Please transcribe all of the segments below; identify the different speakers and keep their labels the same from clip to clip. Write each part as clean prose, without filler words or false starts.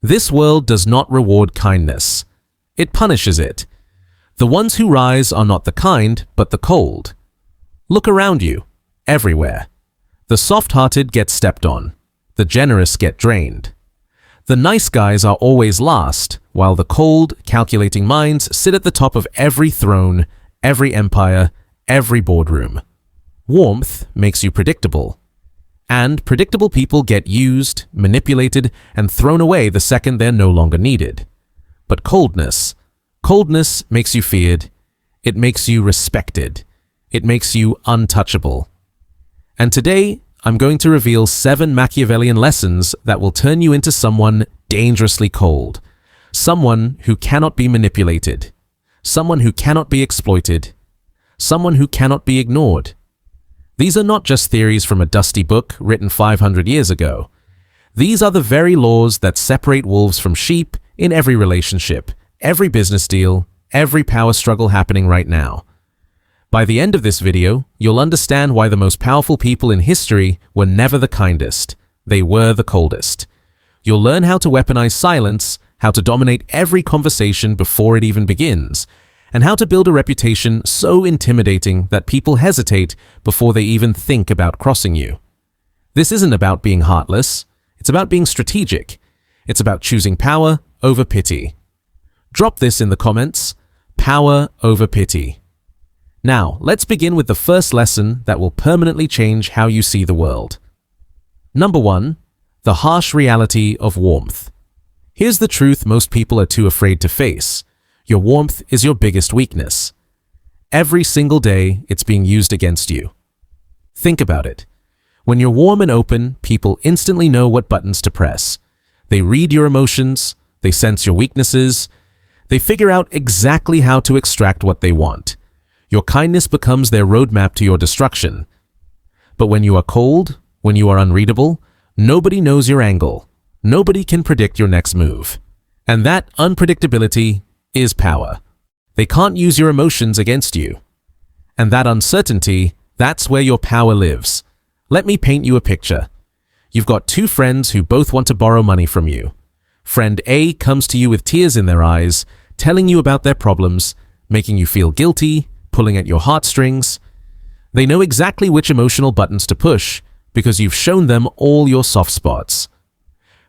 Speaker 1: This world does not reward kindness. It punishes it. The ones who rise are not the kind, but the cold. Look around you, everywhere. The soft-hearted get stepped on. The generous get drained. The nice guys are always last, while the cold, calculating minds sit at the top of every throne, every empire, every boardroom. Warmth makes you predictable. And predictable people get used, manipulated, and thrown away the second they're no longer needed. But coldness makes you feared. It makes you respected. It makes you untouchable. And today, I'm going to reveal 7 Machiavellian lessons that will turn you into someone dangerously cold. Someone who cannot be manipulated. Someone who cannot be exploited. Someone who cannot be ignored. These are not just theories from a dusty book written 500 years ago. These are the very laws that separate wolves from sheep in every relationship, every business deal, every power struggle happening right now. By the end of this video, you'll understand why the most powerful people in history were never the kindest. They were the coldest. You'll learn how to weaponize silence, how to dominate every conversation before it even begins, and how to build a reputation so intimidating that people hesitate before they even think about crossing you. This isn't about being heartless. It's about being strategic. It's about choosing power over pity. Drop this in the comments. Power over pity. Now, let's begin with the first lesson that will permanently change how you see the world. Number 1. The harsh reality of warmth. Here's the truth most people are too afraid to face. Your warmth is your biggest weakness. Every single day, it's being used against you. Think about it. When you're warm and open, people instantly know what buttons to press. They read your emotions, they sense your weaknesses, they figure out exactly how to extract what they want. Your kindness becomes their roadmap to your destruction. But when you are cold, when you are unreadable, nobody knows your angle. Nobody can predict your next move. And that unpredictability is power. They can't use your emotions against you. And that uncertainty, that's where your power lives. Let me paint you a picture. You've got 2 friends who both want to borrow money from you. Friend A comes to you with tears in their eyes, telling you about their problems, making you feel guilty, pulling at your heartstrings. They know exactly which emotional buttons to push because you've shown them all your soft spots.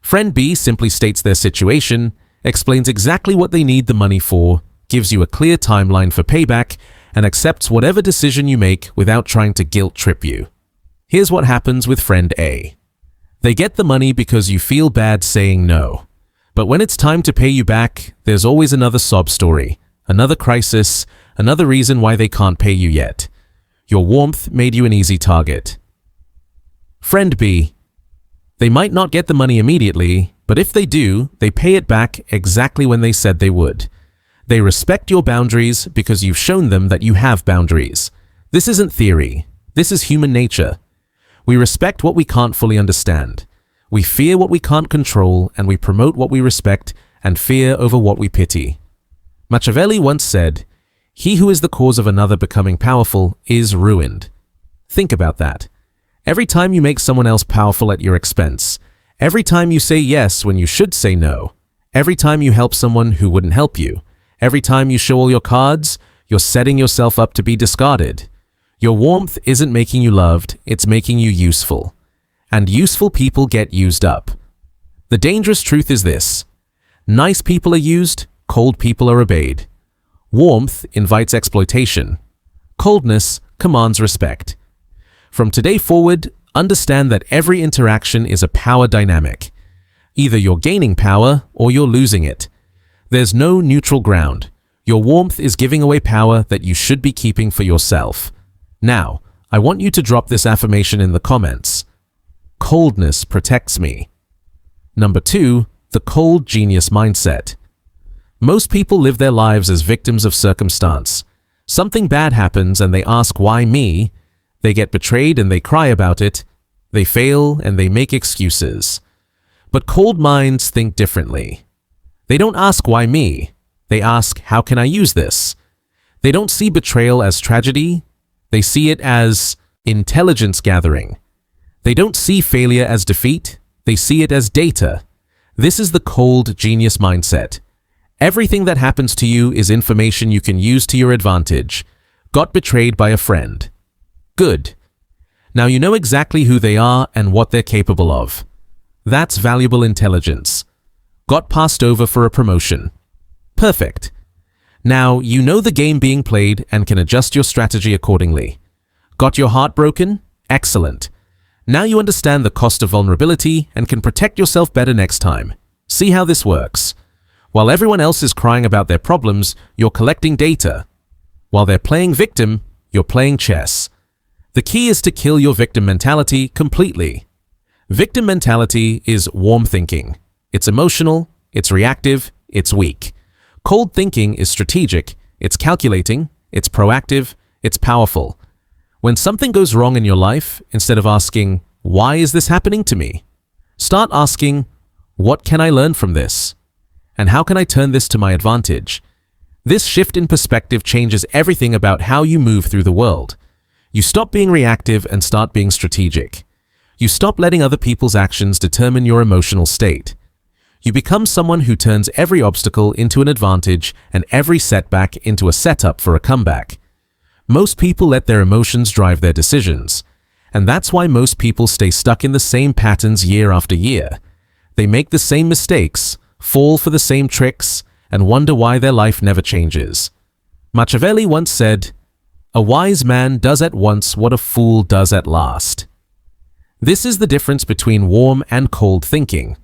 Speaker 1: Friend B simply states their situation, explains exactly what they need the money for, gives you a clear timeline for payback, and accepts whatever decision you make without trying to guilt-trip you. Here's what happens with friend A. They get the money because you feel bad saying no. But when it's time to pay you back, there's always another sob story, another crisis, another reason why they can't pay you yet. Your warmth made you an easy target. Friend B. They might not get the money immediately, but if they do, they pay it back exactly when they said they would. They respect your boundaries because you've shown them that you have boundaries. This isn't theory. This is human nature. We respect what we can't fully understand. We fear what we can't control, and we promote what we respect and fear over what we pity. Machiavelli once said, "He who is the cause of another becoming powerful is ruined." Think about that. Every time you make someone else powerful at your expense, every time you say yes when you should say no, every time you help someone who wouldn't help you, every time you show all your cards, you're setting yourself up to be discarded. Your warmth isn't making you loved, it's making you useful. And useful people get used up. The dangerous truth is this: nice people are used, cold people are obeyed. Warmth invites exploitation. Coldness commands respect. From today forward, understand that every interaction is a power dynamic. Either you're gaining power or you're losing it. There's no neutral ground. Your warmth is giving away power that you should be keeping for yourself. Now, I want you to drop this affirmation in the comments. Coldness protects me. Number 2, the cold genius mindset. Most people live their lives as victims of circumstance. Something bad happens and they ask, why me? They get betrayed and they cry about it. They fail and they make excuses. But cold minds think differently. They don't ask, why me? They ask, how can I use this? They don't see betrayal as tragedy. They see it as intelligence gathering. They don't see failure as defeat. They see it as data. This is the cold genius mindset. Everything that happens to you is information you can use to your advantage. Got betrayed by a friend. Good. Now you know exactly who they are and what they're capable of. That's valuable intelligence. Got passed over for a promotion. Perfect. Now you know the game being played and can adjust your strategy accordingly. Got your heart broken? Excellent. Now you understand the cost of vulnerability and can protect yourself better next time. See how this works. While everyone else is crying about their problems, you're collecting data. While they're playing victim, you're playing chess. The key is to kill your victim mentality completely. Victim mentality is warm thinking. It's emotional, it's reactive, it's weak. Cold thinking is strategic, it's calculating, it's proactive, it's powerful. When something goes wrong in your life, instead of asking, "Why is this happening to me?" start asking, "What can I learn from this? And how can I turn this to my advantage?" This shift in perspective changes everything about how you move through the world. You stop being reactive and start being strategic. You stop letting other people's actions determine your emotional state. You become someone who turns every obstacle into an advantage and every setback into a setup for a comeback. Most people let their emotions drive their decisions, and that's why most people stay stuck in the same patterns year after year. They make the same mistakes, fall for the same tricks, and wonder why their life never changes. Machiavelli once said, "A wise man does at once what a fool does at last." This is the difference between warm and cold thinking.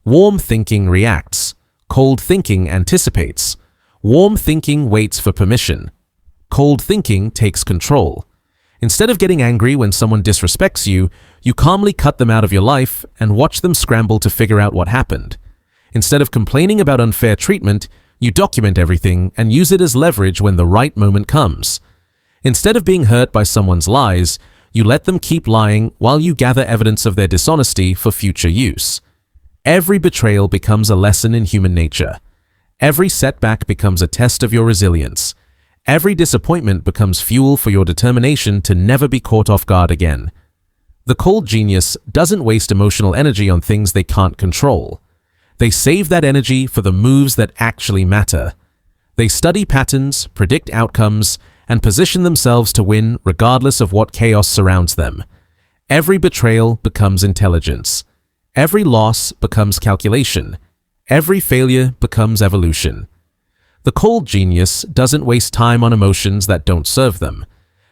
Speaker 1: Warm thinking reacts. Cold thinking anticipates. Warm thinking waits for permission. Cold thinking takes control. Instead of getting angry when someone disrespects you, you calmly cut them out of your life and watch them scramble to figure out what happened. Instead of complaining about unfair treatment, you document everything and use it as leverage when the right moment comes. Instead of being hurt by someone's lies, you let them keep lying while you gather evidence of their dishonesty for future use. Every betrayal becomes a lesson in human nature. Every setback becomes a test of your resilience. Every disappointment becomes fuel for your determination to never be caught off guard again. The cold genius doesn't waste emotional energy on things they can't control. They save that energy for the moves that actually matter. They study patterns, predict outcomes, and position themselves to win regardless of what chaos surrounds them. Every betrayal becomes intelligence. Every loss becomes calculation. Every failure becomes evolution. The cold genius doesn't waste time on emotions that don't serve them.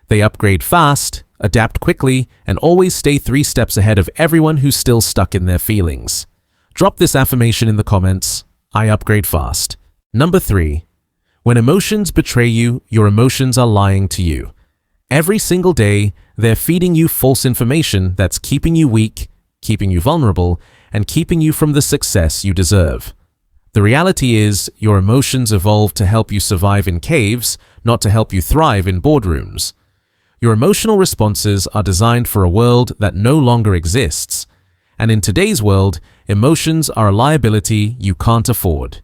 Speaker 1: They upgrade fast, adapt quickly, and always stay 3 steps ahead of everyone who's still stuck in their feelings. Drop this affirmation in the comments. I upgrade fast. Number 3. When emotions betray you, your emotions are lying to you. Every single day, they're feeding you false information that's keeping you weak, keeping you vulnerable, and keeping you from the success you deserve. The reality is, your emotions evolved to help you survive in caves, not to help you thrive in boardrooms. Your emotional responses are designed for a world that no longer exists. And in today's world, emotions are a liability you can't afford.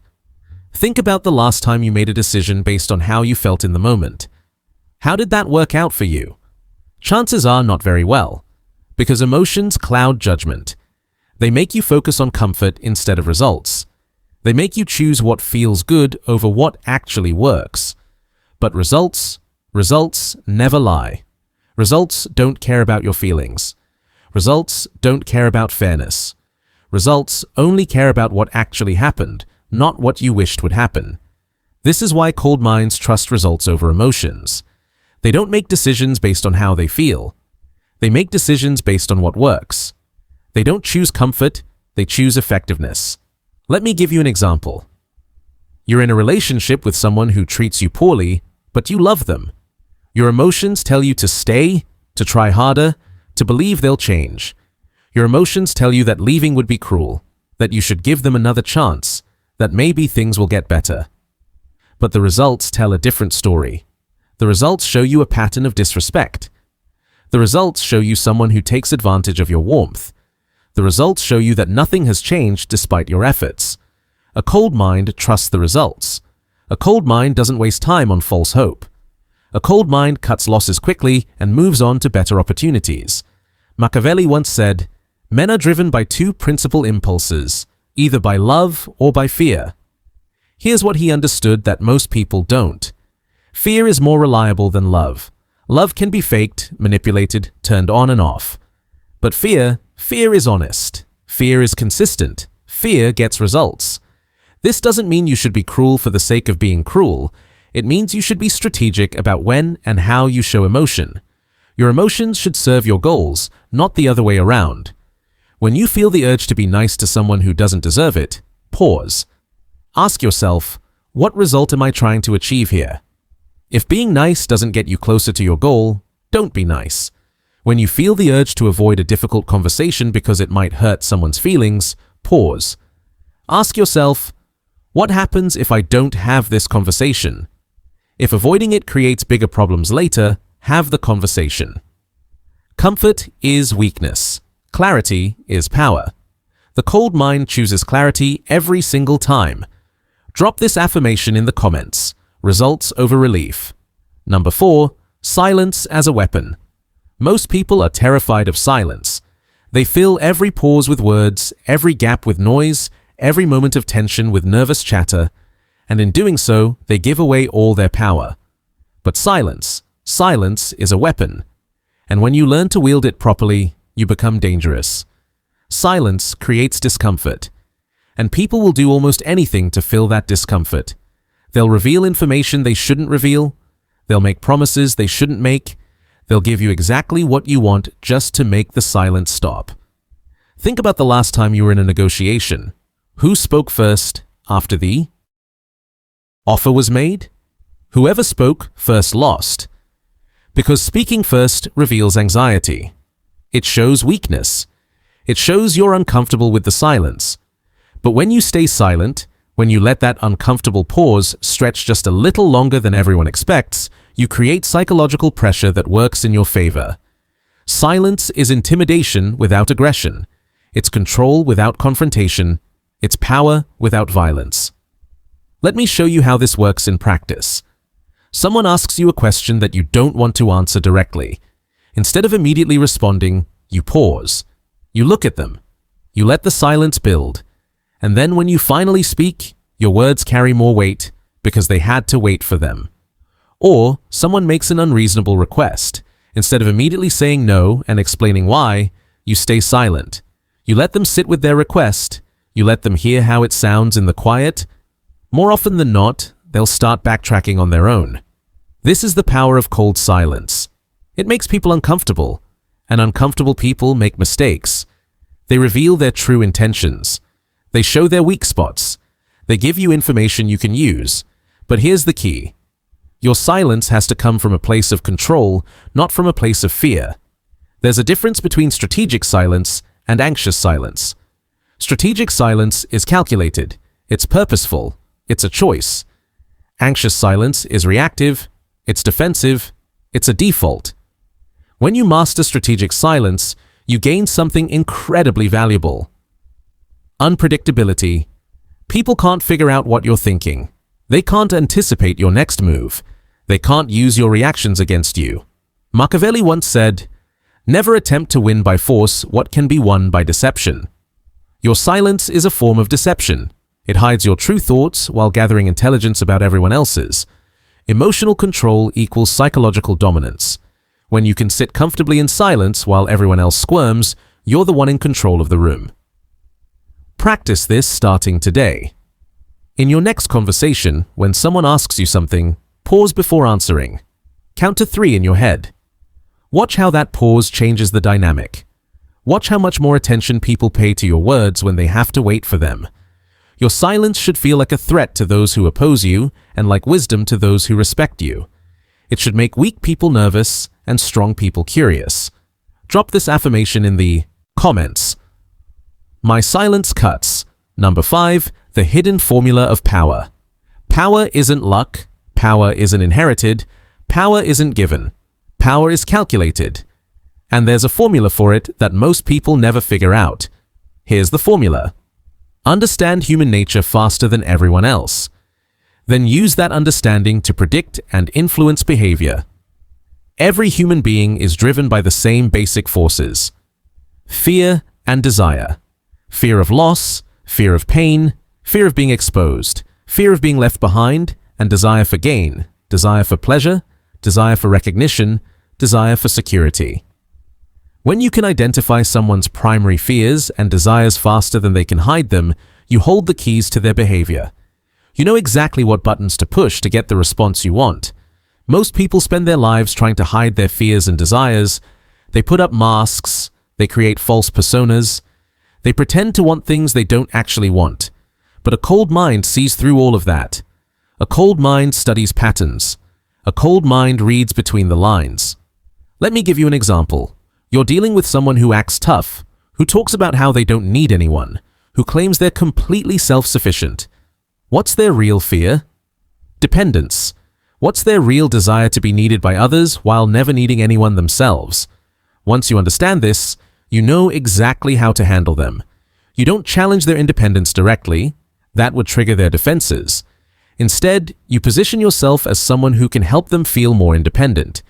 Speaker 1: Think about the last time you made a decision based on how you felt in the moment. How did that work out for you? Chances are not very well, because emotions cloud judgment. They make you focus on comfort instead of results. They make you choose what feels good over what actually works. But results never lie. Results don't care about your feelings. Results don't care about fairness. Results only care about what actually happened, not what you wished would happen. This is why cold minds trust results over emotions. They don't make decisions based on how they feel. They make decisions based on what works. They don't choose comfort, they choose effectiveness. Let me give you an example. You're in a relationship with someone who treats you poorly, but you love them. Your emotions tell you to stay, to try harder, to believe they'll change. Your emotions tell you that leaving would be cruel, that you should give them another chance, that maybe things will get better. But the results tell a different story. The results show you a pattern of disrespect. The results show you someone who takes advantage of your warmth. The results show you that nothing has changed despite your efforts. A cold mind trusts the results. A cold mind doesn't waste time on false hope. A cold mind cuts losses quickly and moves on to better opportunities. Machiavelli once said, "Men are driven by 2 principal impulses, either by love or by fear. Here's what he understood that most people don't. Fear is more reliable than love. Love can be faked, manipulated, turned on and off. But fear is honest. Fear is consistent. Fear gets results. This doesn't mean you should be cruel for the sake of being cruel. It means you should be strategic about when and how you show emotion. Your emotions should serve your goals, not the other way around. When you feel the urge to be nice to someone who doesn't deserve it, pause. Ask yourself, what result am I trying to achieve here? If being nice doesn't get you closer to your goal, don't be nice. When you feel the urge to avoid a difficult conversation because it might hurt someone's feelings, pause. Ask yourself, what happens if I don't have this conversation? If avoiding it creates bigger problems later, have the conversation. Comfort is weakness. Clarity is power. The cold mind chooses clarity every single time. Drop this affirmation in the comments. Results over relief. Number 4. Silence as a weapon. Most people are terrified of silence. They fill every pause with words, every gap with noise, every moment of tension with nervous chatter, and in doing so, they give away all their power. But silence is a weapon. And when you learn to wield it properly, you become dangerous. Silence creates discomfort. And people will do almost anything to fill that discomfort. They'll reveal information they shouldn't reveal. They'll make promises they shouldn't make. They'll give you exactly what you want just to make the silence stop. Think about the last time you were in a negotiation. Who spoke first after the offer was made? Whoever spoke first lost. Because speaking first reveals anxiety. It shows weakness. It shows you're uncomfortable with the silence. But when you stay silent, when you let that uncomfortable pause stretch just a little longer than everyone expects, you create psychological pressure that works in your favor. Silence is intimidation without aggression. It's control without confrontation. It's power without violence. Let me show you how this works in practice. Someone asks you a question that you don't want to answer directly. Instead of immediately responding, you pause. You look at them. You let the silence build. And then when you finally speak, your words carry more weight because they had to wait for them. Or someone makes an unreasonable request. Instead of immediately saying no and explaining why, you stay silent. You let them sit with their request. You let them hear how it sounds in the quiet. More often than not, they'll start backtracking on their own. This is the power of cold silence. It makes people uncomfortable, and uncomfortable people make mistakes. They reveal their true intentions. They show their weak spots. They give you information you can use. But here's the key. Your silence has to come from a place of control, not from a place of fear. There's a difference between strategic silence and anxious silence. Strategic silence is calculated. It's purposeful. It's a choice. Anxious silence is reactive. It's defensive. It's a default. When you master strategic silence, you gain something incredibly valuable. Unpredictability. People can't figure out what you're thinking. They can't anticipate your next move. They can't use your reactions against you. Machiavelli once said, "Never attempt to win by force what can be won by deception." Your silence is a form of deception. It hides your true thoughts while gathering intelligence about everyone else's. Emotional control equals psychological dominance. When you can sit comfortably in silence while everyone else squirms, you're the one in control of the room. Practice this starting today. In your next conversation, when someone asks you something, pause before answering. Count to 3 in your head. Watch how that pause changes the dynamic. Watch how much more attention people pay to your words when they have to wait for them. Your silence should feel like a threat to those who oppose you and like wisdom to those who respect you. It should make weak people nervous and strong people curious. Drop this affirmation in the comments. My silence cuts. Number 5, the hidden formula of power. Power isn't luck. Power isn't inherited. Power isn't given. Power is calculated. And there's a formula for it that most people never figure out. Here's the formula. Understand human nature faster than everyone else. Then use that understanding to predict and influence behavior. Every human being is driven by the same basic forces: fear and desire. Fear of loss, fear of pain, fear of being exposed, fear of being left behind, and desire for gain, desire for pleasure, desire for recognition, desire for security. When you can identify someone's primary fears and desires faster than they can hide them, you hold the keys to their behavior. You know exactly what buttons to push to get the response you want. Most people spend their lives trying to hide their fears and desires. They put up masks, they create false personas, they pretend to want things they don't actually want. But a cold mind sees through all of that. A cold mind studies patterns. A cold mind reads between the lines. Let me give you an example. You're dealing with someone who acts tough, who talks about how they don't need anyone, who claims they're completely self-sufficient. What's their real fear? Dependence. What's their real desire to be needed by others while never needing anyone themselves? Once you understand this, you know exactly how to handle them. You don't challenge their independence directly. That would trigger their defenses. Instead, you position yourself as someone who can help them feel more independent.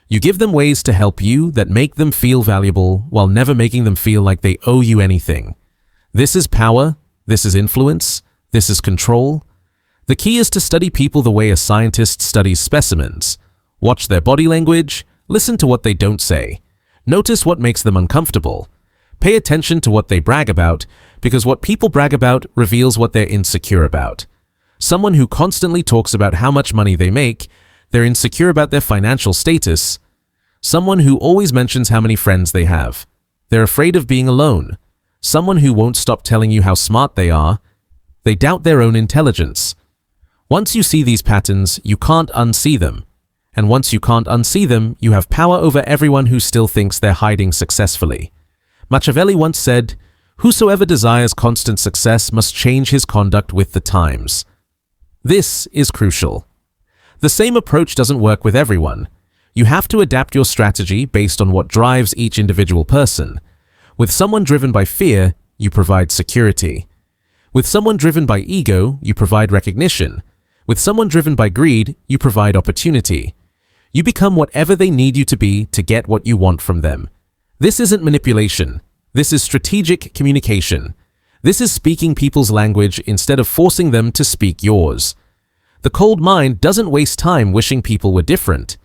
Speaker 1: You give them ways to help you that make them feel valuable while never making them feel like they owe you anything. This is power, this is influence, this is control. The key is to study people the way a scientist studies specimens. Watch their body language, listen to what they don't say. Notice what makes them uncomfortable. Pay attention to what they brag about, because what people brag about reveals what they're insecure about. Someone who constantly talks about how much money they make, they're insecure about their financial status. Someone who always mentions how many friends they have, they're afraid of being alone. Someone who won't stop telling you how smart they are, they doubt their own intelligence. Once you see these patterns, you can't unsee them. And once you can't unsee them, you have power over everyone who still thinks they're hiding successfully. Machiavelli once said, "Whosoever desires constant success must change his conduct with the times." This is crucial. The same approach doesn't work with everyone. You have to adapt your strategy based on what drives each individual person. With someone driven by fear, you provide security. With someone driven by ego, you provide recognition. With someone driven by greed, you provide opportunity. You become whatever they need you to be to get what you want from them. This isn't manipulation. This is strategic communication. This is speaking people's language instead of forcing them to speak yours. The cold mind doesn't waste time wishing people were different.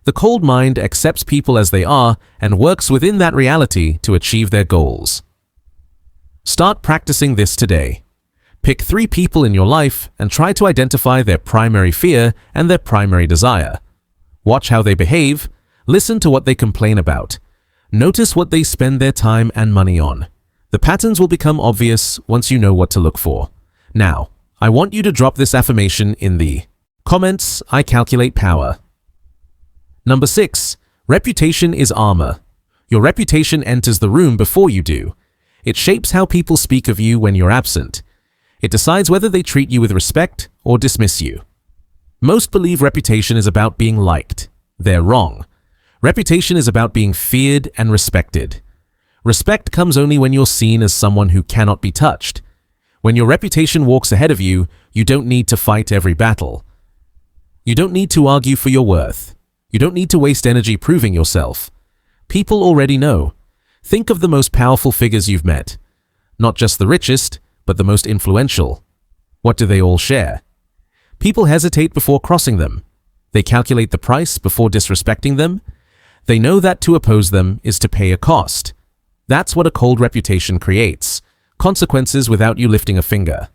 Speaker 1: The cold mind accepts people as they are and works within that reality to achieve their goals. Start practicing this today. Pick 3 people in your life and try to identify their primary fear and their primary desire. Watch how they behave, listen to what they complain about. Notice what they spend their time and money on. The patterns will become obvious once you know what to look for. Now, I want you to drop this affirmation in the comments. I calculate power. Number 6. Reputation is armor. Your reputation enters the room before you do. It shapes how people speak of you when you're absent. It decides whether they treat you with respect or dismiss you. Most believe reputation is about being liked. They're wrong. Reputation is about being feared and respected. Respect comes only when you're seen as someone who cannot be touched. When your reputation walks ahead of you, you don't need to fight every battle. You don't need to argue for your worth. You don't need to waste energy proving yourself. People already know. Think of the most powerful figures you've met. Not just the richest, but the most influential. What do they all share? People hesitate before crossing them. They calculate the price before disrespecting them. They know that to oppose them is to pay a cost. That's what a cold reputation creates. Consequences without you lifting a finger.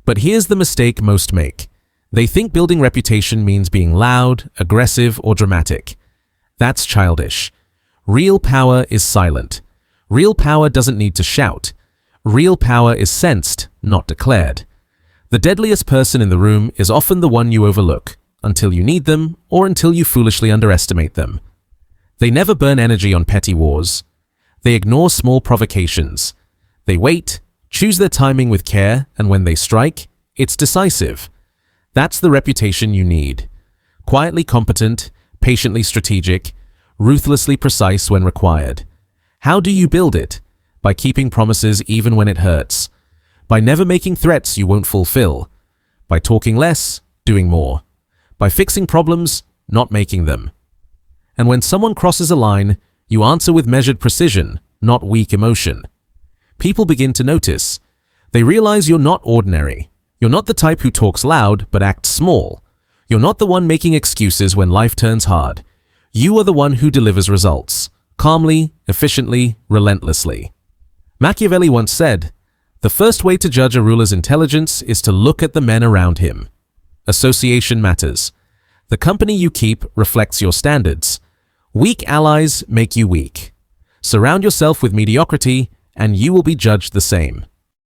Speaker 1: But here's the mistake most make. They think building reputation means being loud, aggressive, or dramatic. That's childish. Real power is silent. Real power doesn't need to shout. Real power is sensed, not declared. The deadliest person in the room is often the one you overlook, until you need them or until you foolishly underestimate them. They never burn energy on petty wars. They ignore small provocations. They wait, choose their timing with care, and when they strike, it's decisive. That's the reputation you need. Quietly competent, patiently strategic, ruthlessly precise when required. How do you build it? By keeping promises even when it hurts. By never making threats you won't fulfill. By talking less, doing more. By fixing problems, not making them. And when someone crosses a line, you answer with measured precision, not weak emotion. People begin to notice. They realize you're not ordinary. You're not the type who talks loud but acts small. You're not the one making excuses when life turns hard. You are the one who delivers results, calmly, efficiently, relentlessly. Machiavelli once said, "The first way to judge a ruler's intelligence is to look at the men around him." Association matters. The company you keep reflects your standards. Weak allies make you weak. Surround yourself with mediocrity, and you will be judged the same.